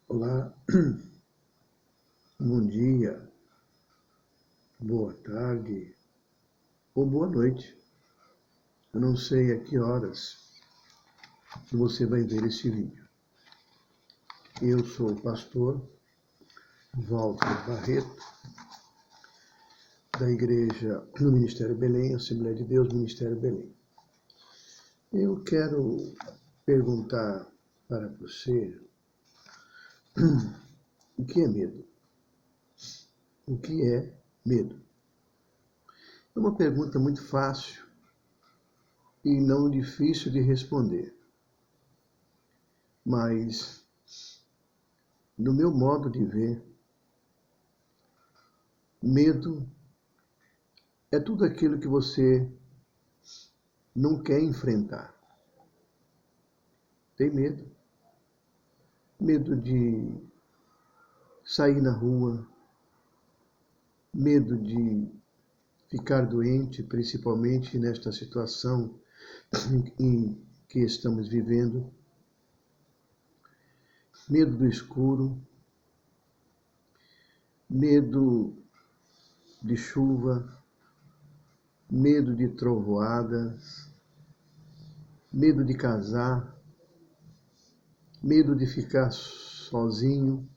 Olá, bom dia, boa tarde ou boa noite. Eu não sei a que horas que você vai ver esse vídeo. Eu sou o pastor Walter Barreto, da Igreja do Ministério Belém, Assembleia de Deus, Ministério Belém. Eu quero perguntar para você o que é medo? O que é medo? É uma pergunta muito fácil e não difícil de responder. Mas, no meu modo de ver, medo é tudo aquilo que você não quer enfrentar. Tem medo. Medo de sair na rua, medo de ficar doente, principalmente nesta situação em que estamos vivendo, medo do escuro, medo de chuva, medo de trovoadas, medo de casar, medo de ficar sozinho,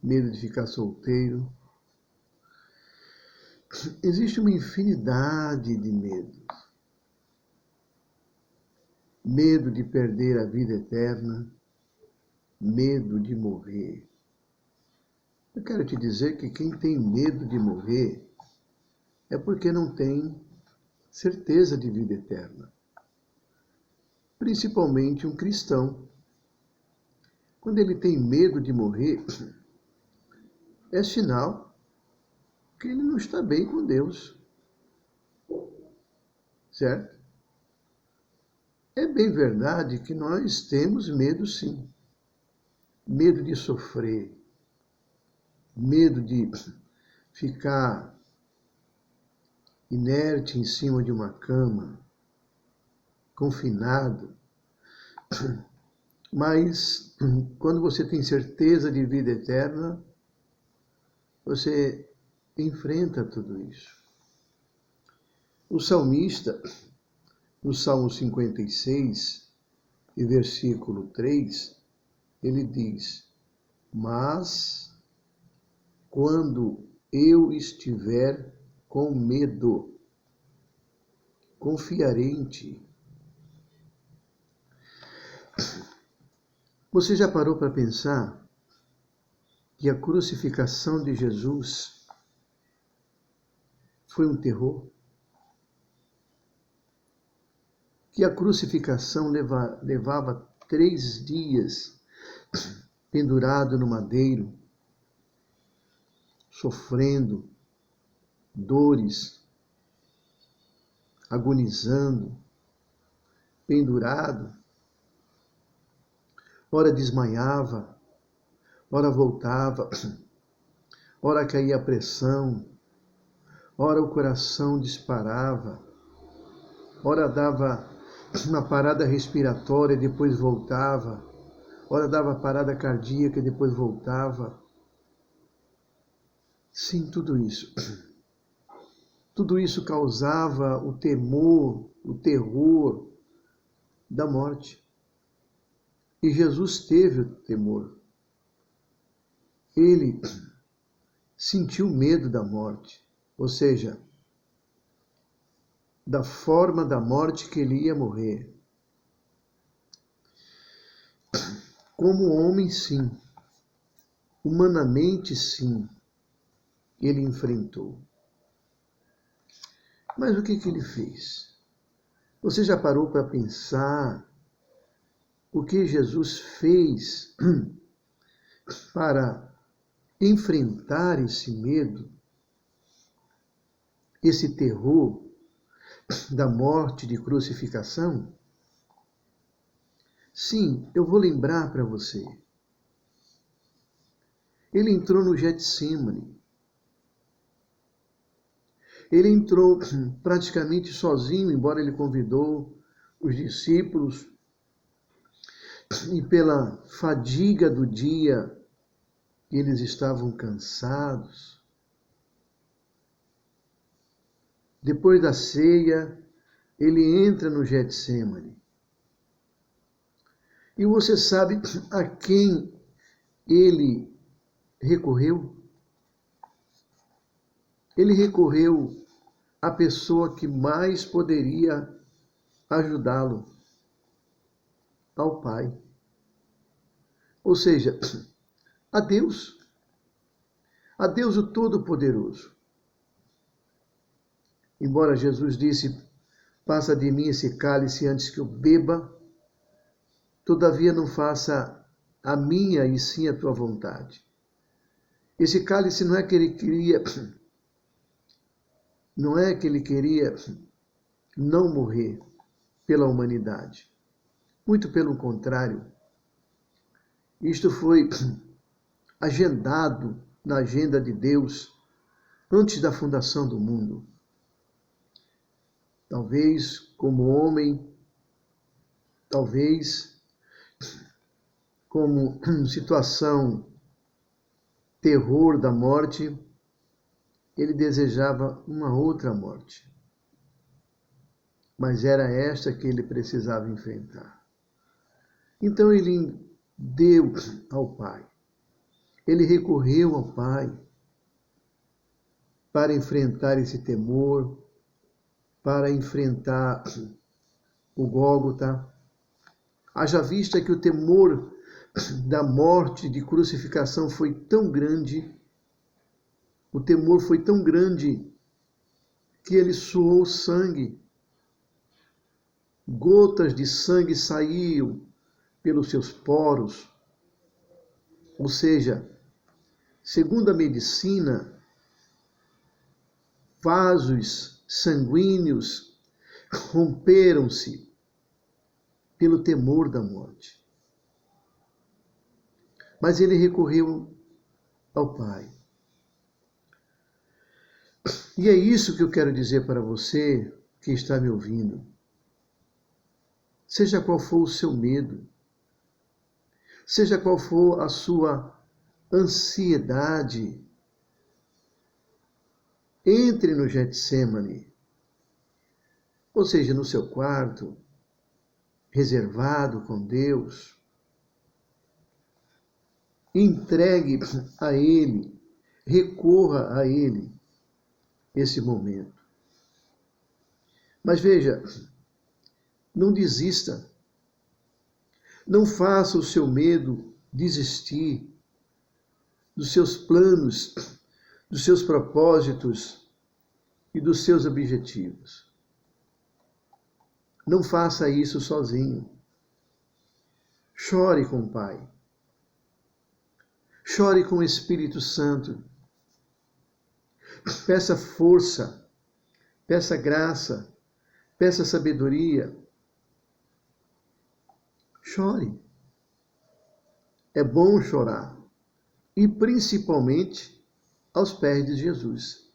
medo de ficar solteiro. Existe uma infinidade de medos. Medo de perder a vida eterna, medo de morrer. Eu quero te dizer que quem tem medo de morrer é porque não tem certeza de vida eterna. Principalmente um cristão. Quando ele tem medo de morrer, é sinal que ele não está bem com Deus. Certo? É bem verdade que nós temos medo, sim. Medo de sofrer, medo de ficar inerte em cima de uma cama, confinado. Mas quando você tem certeza de vida eterna, você enfrenta tudo isso. O salmista, no Salmo 56, e versículo 3, ele diz: mas quando eu estiver com medo, confiarei em ti. Você já parou para pensar que a crucificação de Jesus foi um terror? Que a crucificação levava 3 dias pendurado no madeiro, sofrendo dores, agonizando, pendurado. Ora desmaiava, ora voltava, ora caía a pressão, ora o coração disparava, ora dava uma parada respiratória e depois voltava, ora dava parada cardíaca e depois voltava. Sim, tudo isso. Tudo isso causava o temor, o terror da morte. E Jesus teve o temor. Ele sentiu medo da morte, ou seja, da forma da morte que ele ia morrer. Como homem, sim. Humanamente, sim. Ele enfrentou. Mas o que ele fez? Você já parou para pensar o que Jesus fez para enfrentar esse medo, esse terror da morte de crucificação? Sim, eu vou lembrar para você. Ele entrou no Getsemane. Ele entrou praticamente sozinho, embora ele convidou os discípulos e pela fadiga do dia, eles estavam cansados. Depois da ceia, ele entra no Getsêmani. E você sabe a quem ele recorreu? Ele recorreu à pessoa que mais poderia ajudá-lo, ao Pai. Ou seja, a Deus o Todo-Poderoso. Embora Jesus disse, passa de mim esse cálice antes que eu beba, todavia não faça a minha e sim a tua vontade. Esse cálice não é que ele queria não morrer pela humanidade. Muito pelo contrário. Isto foi agendado na agenda de Deus antes da fundação do mundo. Talvez como homem, talvez como situação terror da morte, ele desejava uma outra morte. Mas era esta que ele precisava enfrentar. Então ele deu ao Pai. Ele recorreu ao Pai para enfrentar esse temor, para enfrentar o Gólgota. Haja vista que o temor da morte, de crucificação foi tão grande, o temor foi tão grande que ele suou sangue. Gotas de sangue saíam pelos seus poros. Ou seja, segundo a medicina, vasos sanguíneos romperam-se pelo temor da morte. Mas ele recorreu ao Pai. E é isso que eu quero dizer para você que está me ouvindo. Seja qual for o seu medo, seja qual for a sua ansiedade, entre no Getsêmani, ou seja, no seu quarto, reservado com Deus, entregue a Ele, recorra a Ele esse momento. Mas veja, não desista, não faça o seu medo desistir dos seus planos, dos seus propósitos e dos seus objetivos. Não faça isso sozinho. Chore com o Pai. Chore com o Espírito Santo. Peça força, peça graça, peça sabedoria. Chore. É bom chorar. E principalmente aos pés de Jesus.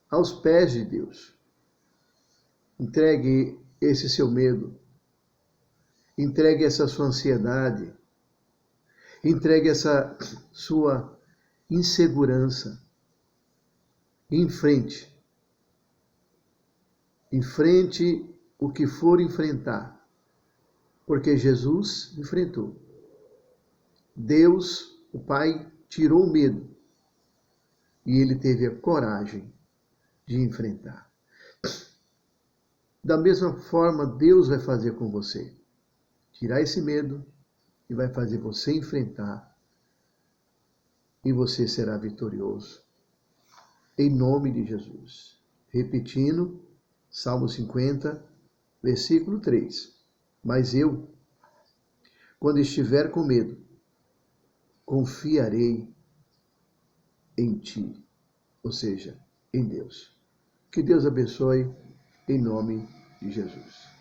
Aos pés de Deus. Entregue esse seu medo. Entregue essa sua ansiedade. Entregue essa sua insegurança. Enfrente. Enfrente o que for enfrentar. Porque Jesus enfrentou. Deus, o Pai, tirou o medo. E ele teve a coragem de enfrentar. Da mesma forma, Deus vai fazer com você. Tirar esse medo e vai fazer você enfrentar. E você será vitorioso. Em nome de Jesus. Repetindo, Salmo 50, versículo 3. Mas eu, quando estiver com medo, confiarei em ti. Ou seja, em Deus. Que Deus abençoe em nome de Jesus.